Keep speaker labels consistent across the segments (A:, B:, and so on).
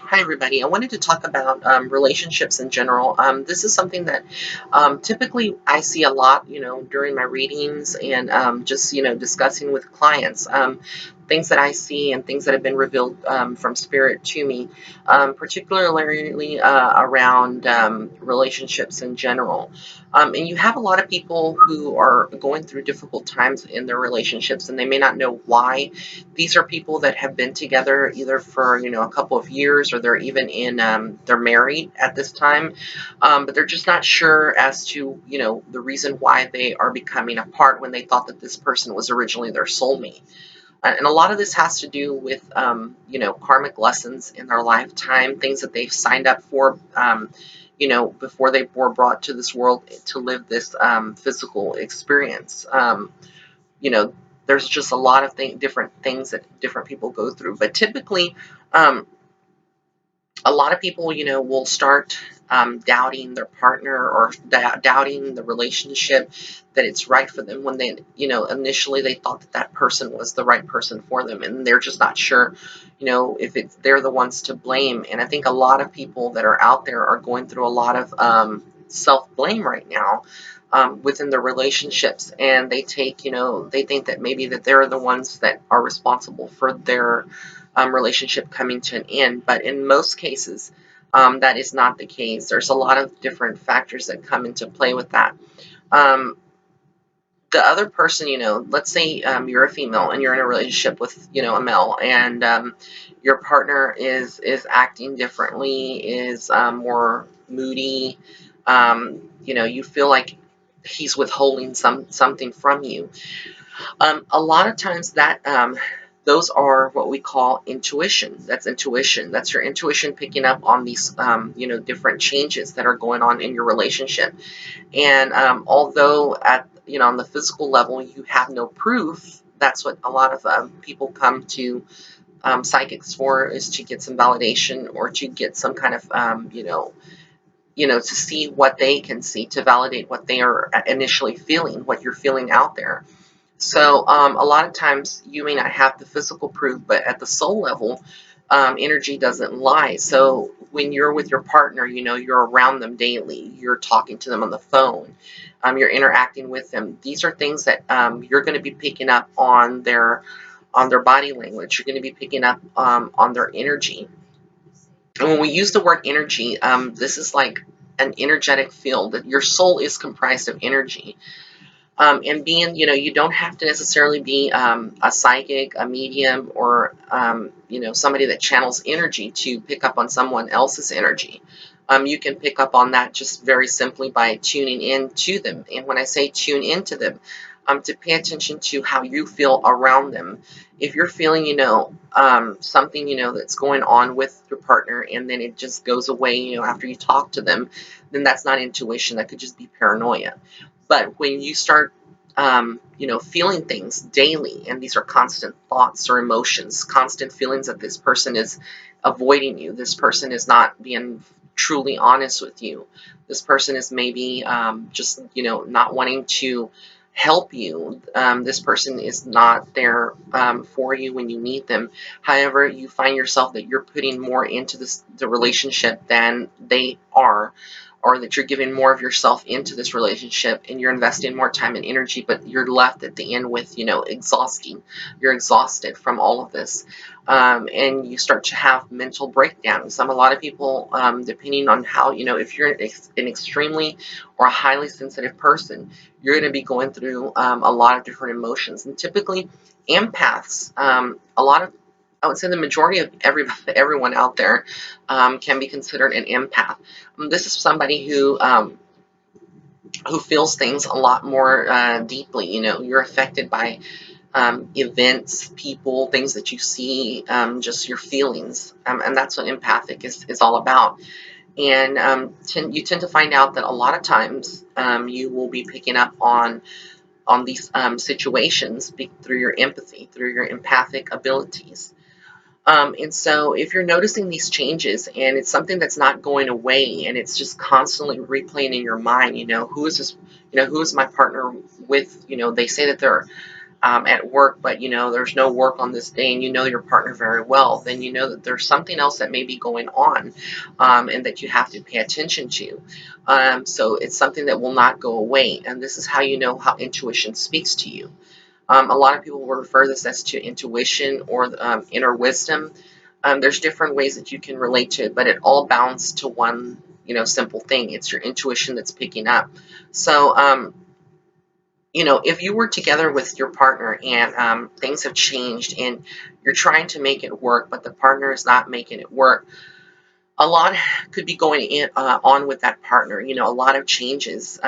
A: Hi, everybody. I wanted to talk about relationships in general. This is something that typically I see a lot, during my readings and just, discussing with clients. Things that I see and things that have been revealed from spirit to me, particularly around relationships in general. And you have a lot of people who are going through difficult times in their relationships, and they may not know why. These are people that have been together either for a couple of years, or they're even in they're married at this time, but they're just not sure as to the reason why they are becoming apart when they thought that this person was originally their soulmate. And a lot of this has to do with karmic lessons in their lifetime, things that they've signed up for, before they were brought to this world to live this physical experience. You know, there's just a lot of different things that different people go through. But typically, um, a lot of people, will start doubting their partner, or doubting the relationship, that it's right for them when they, initially they thought that that person was the right person for them, and they're just not sure, if they're the ones to blame. And I think a lot of people that are out there are going through a lot of self-blame right now. Within their relationships, and they think that maybe that they're the ones that are responsible for their relationship coming to an end. But in most cases, that is not the case. There's a lot of different factors that come into play with that. Um, the other person, let's say you're a female and you're in a relationship with, a male, and your partner is acting differently, is more moody. You feel like he's withholding something from you. A lot of times that those are what we call intuition. That's intuition. That's your intuition picking up on these, different changes that are going on in your relationship. And although at on the physical level you have no proof, that's what a lot of people come to psychics for, is to get some validation, or to get some kind of to see what they can see, to validate what they are initially feeling, what you're feeling out there. So a lot of times you may not have the physical proof, but at the soul level, energy doesn't lie. So when you're with your partner, you're around them daily, you're talking to them on the phone, you're interacting with them. These are things that you're going to be picking up on their body language. You're going to be picking up on their energy. And when we use the word energy, this is like an energetic field. That your soul is comprised of energy. And being, you don't have to necessarily be a psychic, a medium, or, somebody that channels energy to pick up on someone else's energy. You can pick up on that just very simply by tuning in to them. And when I say tune into them, to pay attention to how you feel around them. If you're feeling, something, that's going on with your partner, and then it just goes away, after you talk to them, then that's not intuition. That could just be paranoia. But when you start, feeling things daily, and these are constant thoughts or emotions, constant feelings that this person is avoiding you, this person is not being truly honest with you, this person is maybe just, not wanting to help you. This person is not there for you when you need them. However, you find yourself that you're putting more into the relationship than they are, or that you're giving more of yourself into this relationship, and you're investing more time and energy, but you're left at the end with, exhausting. You're exhausted from all of this. And you start to have mental breakdowns. A lot of people, depending on how, if you're an extremely or a highly sensitive person, you're going to be going through a lot of different emotions. And typically, empaths, I would say the majority of everyone out there can be considered an empath. This is somebody who feels things a lot more deeply. You're affected by events, people, things that you see, just your feelings, and that's what empathic is all about. And you tend to find out that a lot of times you will be picking up on these situations through your empathy, through your empathic abilities. And so if you're noticing these changes, and it's something that's not going away, and it's just constantly replaying in your mind, who is this, who is my partner with, they say that they're at work, but there's no work on this day, and you know your partner very well, then you know that there's something else that may be going on, and that you have to pay attention to. So it's something that will not go away, and this is how you know how intuition speaks to you. A lot of people will refer this as to intuition or inner wisdom. There's different ways that you can relate to it, but it all bounds to one, simple thing. It's your intuition that's picking up. So, if you were together with your partner and things have changed and you're trying to make it work, but the partner is not making it work, a lot could be going on with that partner. A lot of changes.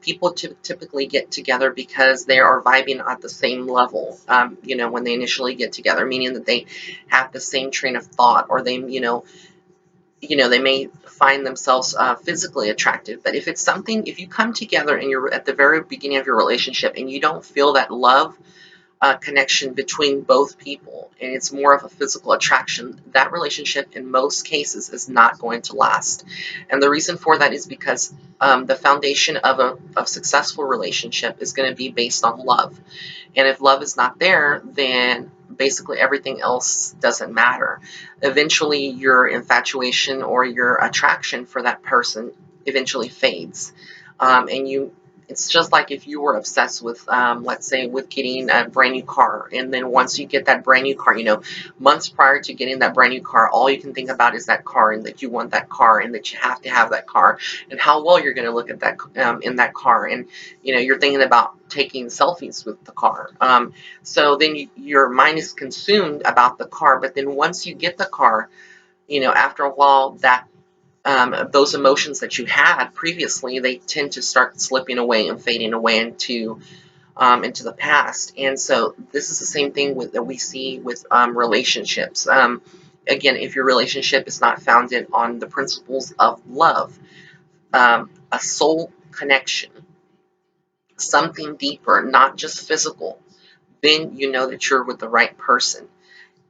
A: People typically get together because they are vibing at the same level. When they initially get together, meaning that they have the same train of thought, or they may find themselves physically attractive. But if you come together and you're at the very beginning of your relationship and you don't feel that love connection between both people, and it's more of a physical attraction, that relationship in most cases is not going to last. And the reason for that is because the foundation of a successful relationship is going to be based on love. And if love is not there, then basically everything else doesn't matter. Eventually, your infatuation or your attraction for that person eventually fades. And it's just like if you were obsessed with, let's say, with getting a brand new car, and then once you get that brand new car, months prior to getting that brand new car, all you can think about is that car, and that you want that car, and that you have to have that car, and how well you're going to look at that in that car, and you're thinking about taking selfies with the car. So then your mind is consumed about the car, but then once you get the car, after a while, that those emotions that you had previously, they tend to start slipping away and fading away into the past. And so this is the same thing that we see with relationships. Again, if your relationship is not founded on the principles of love, a soul connection, something deeper, not just physical, then you know that you're with the right person.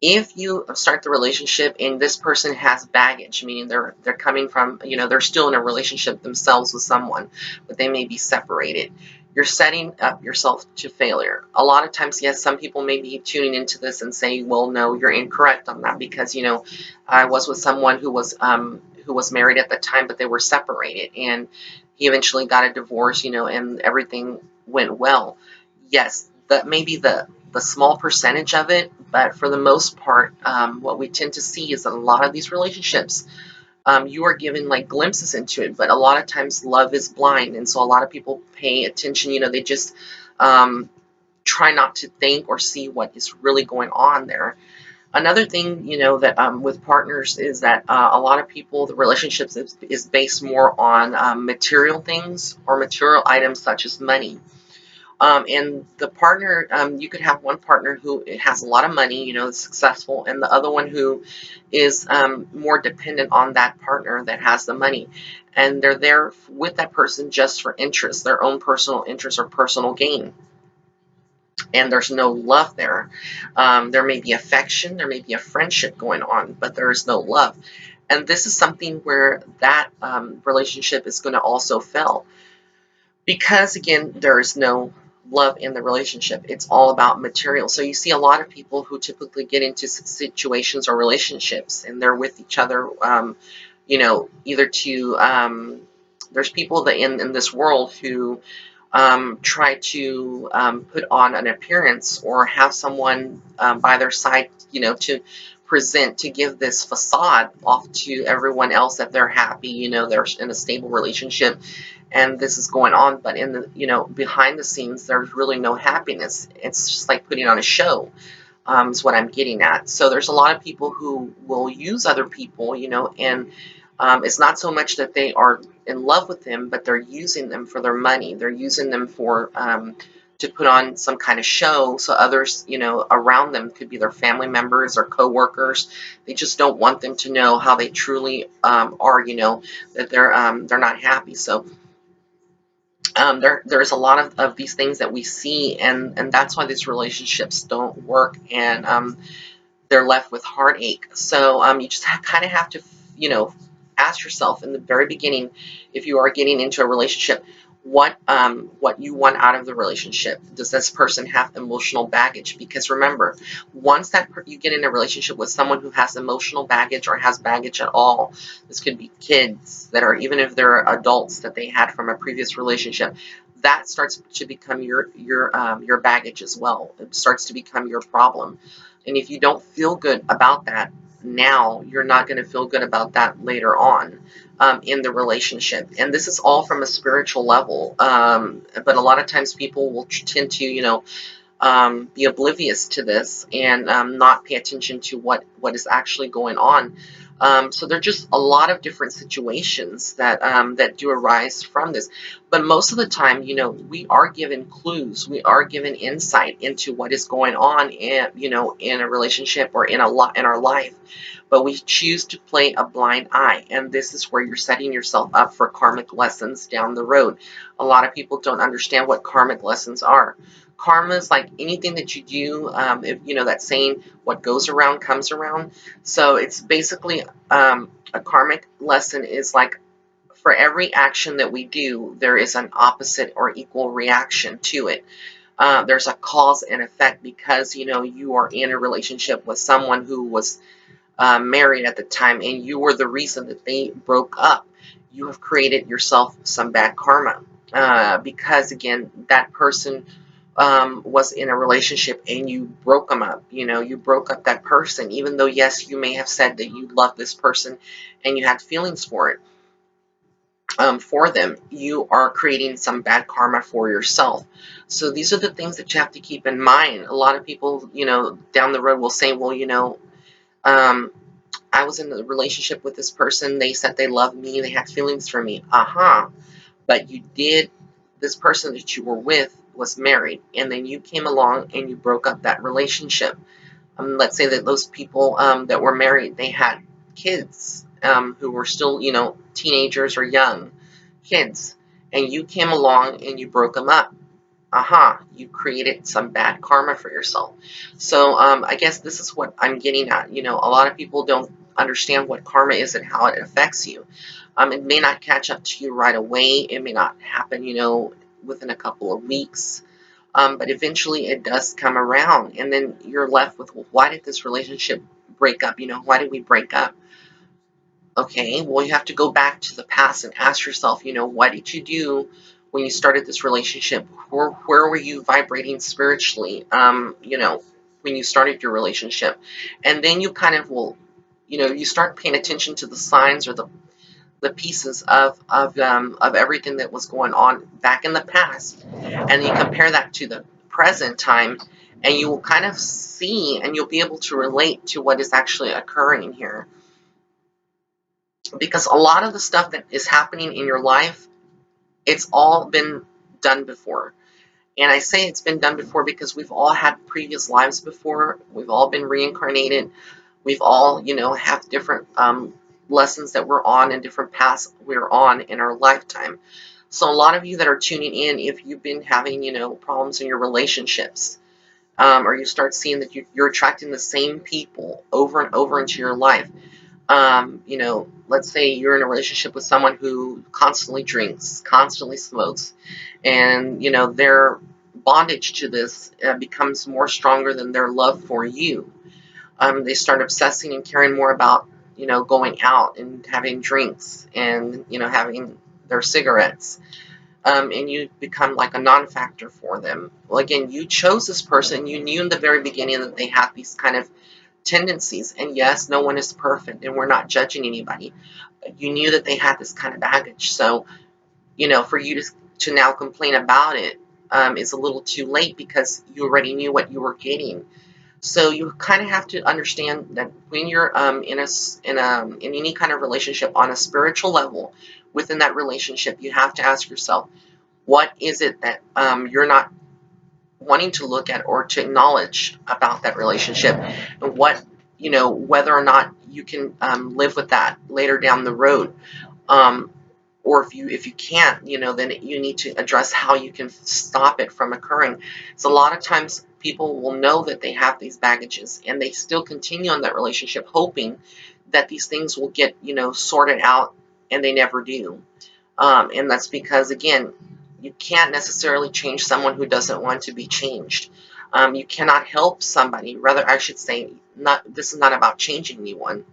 A: If you start the relationship and this person has baggage, meaning they're coming from, they're still in a relationship themselves with someone, but they may be separated, you're setting up yourself to failure. A lot of times, yes, some people may be tuning into this and saying, well, no, you're incorrect on that, because I was with someone who was married at the time, but they were separated, and he eventually got a divorce, and everything went well. Yes, that may be the small percentage of it, but for the most part, what we tend to see is that a lot of these relationships, you are given like glimpses into it, but a lot of times love is blind, and so a lot of people pay attention. They just try not to think or see what is really going on there. Another thing, that with partners is that a lot of people, the relationships is based more on material things or material items such as money. And the partner, you could have one partner who has a lot of money, is successful, and the other one who is more dependent on that partner that has the money. And they're there with that person just for interest, their own personal interest or personal gain. And there's no love there. There may be affection, there may be a friendship going on, but there is no love. And this is something where that relationship is going to also fail, because again, there is no love in the relationship. It's all about material. So you see a lot of people who typically get into situations or relationships, and they're with each other, either to there's people that in this world who try to put on an appearance or have someone by their side, to present, to give this facade off to everyone else that they're happy, they're in a stable relationship, and this is going on, but in the behind the scenes, there's really no happiness. It's just like putting on a show, is what I'm getting at. So there's a lot of people who will use other people, and it's not so much that they are in love with them, but they're using them for their money. They're using them for to put on some kind of show, so others, around them, could be their family members or coworkers. They just don't want them to know how they truly are, that they're not happy. So there's a lot of these things that we see, and that's why these relationships don't work, and they're left with heartache. So you just kind of have to, ask yourself in the very beginning, if you are getting into a relationship, what you want out of the relationship. Does this person have emotional baggage? Because remember, once that you get in a relationship with someone who has emotional baggage or has baggage at all, this could be kids that are, even if they're adults that they had from a previous relationship, that starts to become your baggage as well. It starts to become your problem, and if you don't feel good about that now, you're not going to feel good about that later on in the relationship. And this is all from a spiritual level. But a lot of times people will tend to, be oblivious to this and not pay attention to what is actually going on. So there are just a lot of different situations that do arise from this. But most of the time, we are given clues, we are given insight into what is going on in a relationship or in our life. But we choose to play a blind eye, and this is where you're setting yourself up for karmic lessons down the road. A lot of people don't understand what karmic lessons are. Karma is like anything that you do. If you know that saying, "What goes around comes around." So it's basically a karmic lesson is like, for every action that we do, there is an opposite or equal reaction to it. There's a cause and effect, because you are in a relationship with someone who was married at the time, and you were the reason that they broke up. You have created yourself some bad karma, because again, that person was in a relationship and you broke them up. You broke up that person, even though yes, you may have said that you loved this person and you had feelings for it. For them, you are creating some bad karma for yourself. So these are the things that you have to keep in mind. A lot of people, down the road will say, well, um, I was in a relationship with this person. They said they loved me. They had feelings for me. But this person that you were with was married. And then you came along and you broke up that relationship. Let's say that those people that were married, they had kids who were still, teenagers or young kids. And you came along and you broke them up. You created some bad karma for yourself. So I guess this is what I'm getting at. A lot of people don't understand what karma is and how it affects you. It may not catch up to you right away. It may not happen, within a couple of weeks. But eventually it does come around. And then you're left with, well, why did this relationship break up? Why did we break up? Okay, well, you have to go back to the past and ask yourself, what did you do when you started this relationship? Where were you vibrating spiritually, when you started your relationship? And then you kind of will, you start paying attention to the signs or the pieces of everything that was going on back in the past. And you compare that to the present time, and you will kind of see and you'll be able to relate to what is actually occurring here. Because a lot of the stuff that is happening in your life, it's all been done before. And I say it's been done before because we've all had previous lives before. We've all been reincarnated. We've all, have different lessons that we're on and different paths we're on in our lifetime. So a lot of you that are tuning in, if you've been having, problems in your relationships, or you start seeing that you're attracting the same people over and over into your life, let's say you're in a relationship with someone who constantly drinks, constantly smokes, and, their bondage to this becomes more stronger than their love for you. They start obsessing and caring more about, going out and having drinks and, having their cigarettes. And you become like a non-factor for them. Well, again, you chose this person. You knew in the very beginning that they had these kind of tendencies. And yes, no one is perfect, and we're not judging anybody. But you knew that they had this kind of baggage. So, for you to now complain about it is a little too late, because you already knew what you were getting. So you kind of have to understand that when you're in any kind of relationship on a spiritual level, within that relationship, you have to ask yourself, what is it that you're not wanting to look at or to acknowledge about that relationship, and what, whether or not you can live with that later down the road. Um, or if you can't, then you need to address how you can stop it from occurring. So a lot of times people will know that they have these baggages, and they still continue on that relationship hoping that these things will get, sorted out, and they never do. And that's because, again, you can't necessarily change someone who doesn't want to be changed. You cannot help somebody. Rather, I should say, this is not about changing anyone.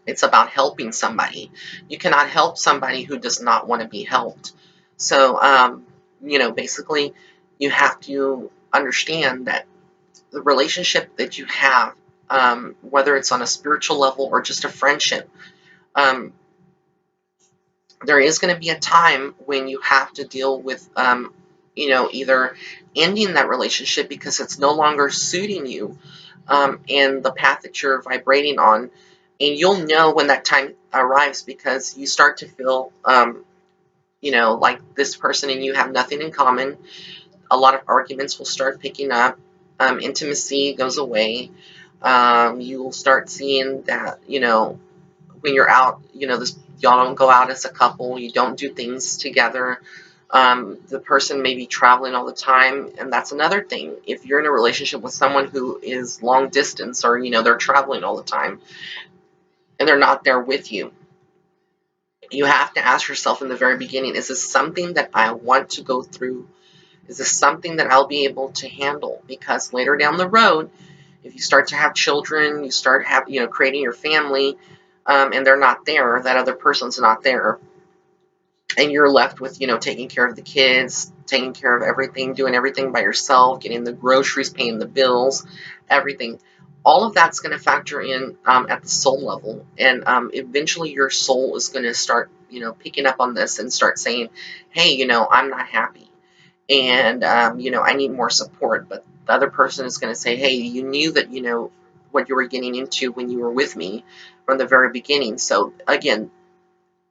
A: It's about helping somebody. You cannot help somebody who does not want to be helped. So, basically, you have to understand that the relationship that you have, whether it's on a spiritual level or just a friendship, um, there is going to be a time when you have to deal with, either ending that relationship because it's no longer suiting you, and the path that you're vibrating on. And you'll know when that time arrives because you start to feel, like this person and you have nothing in common. A lot of arguments will start picking up. Intimacy goes away. You will start seeing that, when you're out, this y'all don't go out as a couple. You don't do things together. The person may be traveling all the time, and that's another thing. If you're in a relationship with someone who is long distance, or they're traveling all the time and they're not there with you, you have to ask yourself in the very beginning: is this something that I want to go through? Is this something that I'll be able to handle? Because later down the road, if you start to have children, you start creating your family, and they're not there, that other person's not there, and you're left with, taking care of the kids, taking care of everything, doing everything by yourself, getting the groceries, paying the bills, everything. All of that's going to factor in, at the soul level, and eventually your soul is going to start, picking up on this and start saying, hey, I'm not happy, and I need more support. But the other person is going to say, hey, you knew that, what you were getting into when you were with me from the very beginning. So again,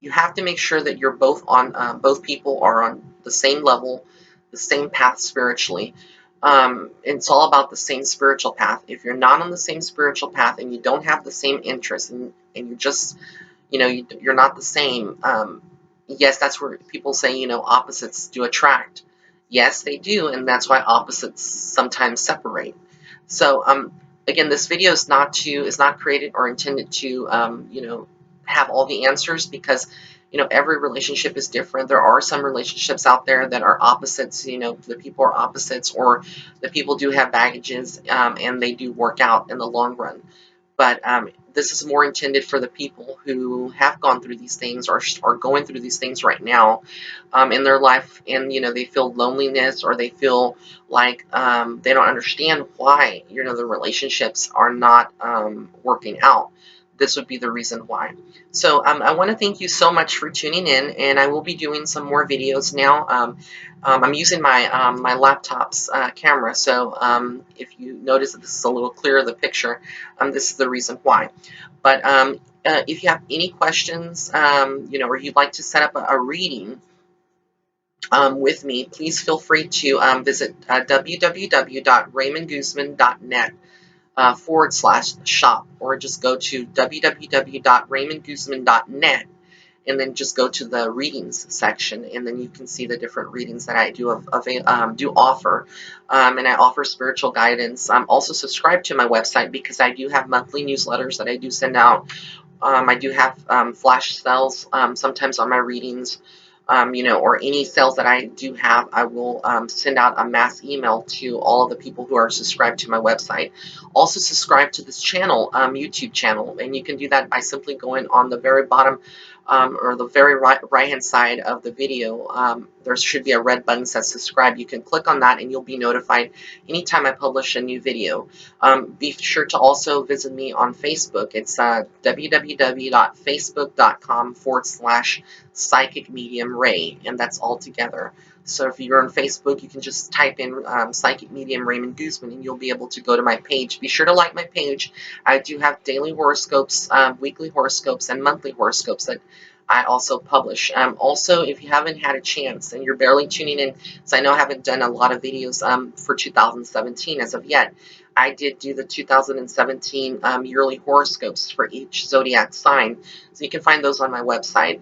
A: you have to make sure that you're both on, both people are on the same level, the same path spiritually. It's all about the same spiritual path. If you're not on the same spiritual path and you don't have the same interests, and you're just, you're not the same, yes, that's where people say, opposites do attract. Yes, they do, and that's why opposites sometimes separate. So, again, this video is not created or intended to, have all the answers, because, every relationship is different. There are some relationships out there that are opposites. The people are opposites, or the people do have baggages, and they do work out in the long run. But this is more intended for the people who have gone through these things, or are going through these things right now, in their life, and they feel loneliness, or they feel like, they don't understand why the relationships are not, working out. This would be the reason why. So, I want to thank you so much for tuning in, and I will be doing some more videos now. I'm using my laptop's camera, so if you notice that this is a little clearer, the picture, this is the reason why. But if you have any questions, or you'd like to set up a reading, with me, please feel free to visit www.raymondguzman.net /shop, or just go to www.raymondguzman.net, and then just go to the readings section, and then you can see the different readings that I do offer, and I offer spiritual guidance. Also subscribe to my website, because I do have monthly newsletters that I do send out. I do have flash sales sometimes on my readings, or any sales that I do have, I will send out a mass email to all of the people who are subscribed to my website. Also subscribe to this channel, YouTube channel, and you can do that by simply going on the very bottom, or the very right hand side of the video. There should be a red button that says subscribe. You can click on that and you'll be notified anytime I publish a new video. Be sure to also visit me on Facebook. It's www.facebook.com/psychic medium Ray, and that's all together. So if you're on Facebook, you can just type in Psychic Medium Raymond Guzman, and you'll be able to go to my page. Be sure to like my page. I do have daily horoscopes, weekly horoscopes, and monthly horoscopes that I also publish. Also, if you haven't had a chance and you're barely tuning in, so I know I haven't done a lot of videos for 2017 as of yet, I did do the 2017 yearly horoscopes for each zodiac sign. So you can find those on my website.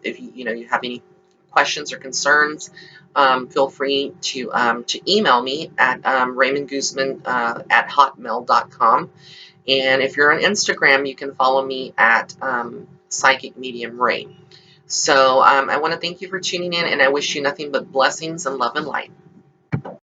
A: If you have any questions or concerns, feel free to email me at raymondguzman at hotmail.com. And if you're on Instagram, you can follow me at Psychic Medium Ray. So I want to thank you for tuning in, and I wish you nothing but blessings and love and light.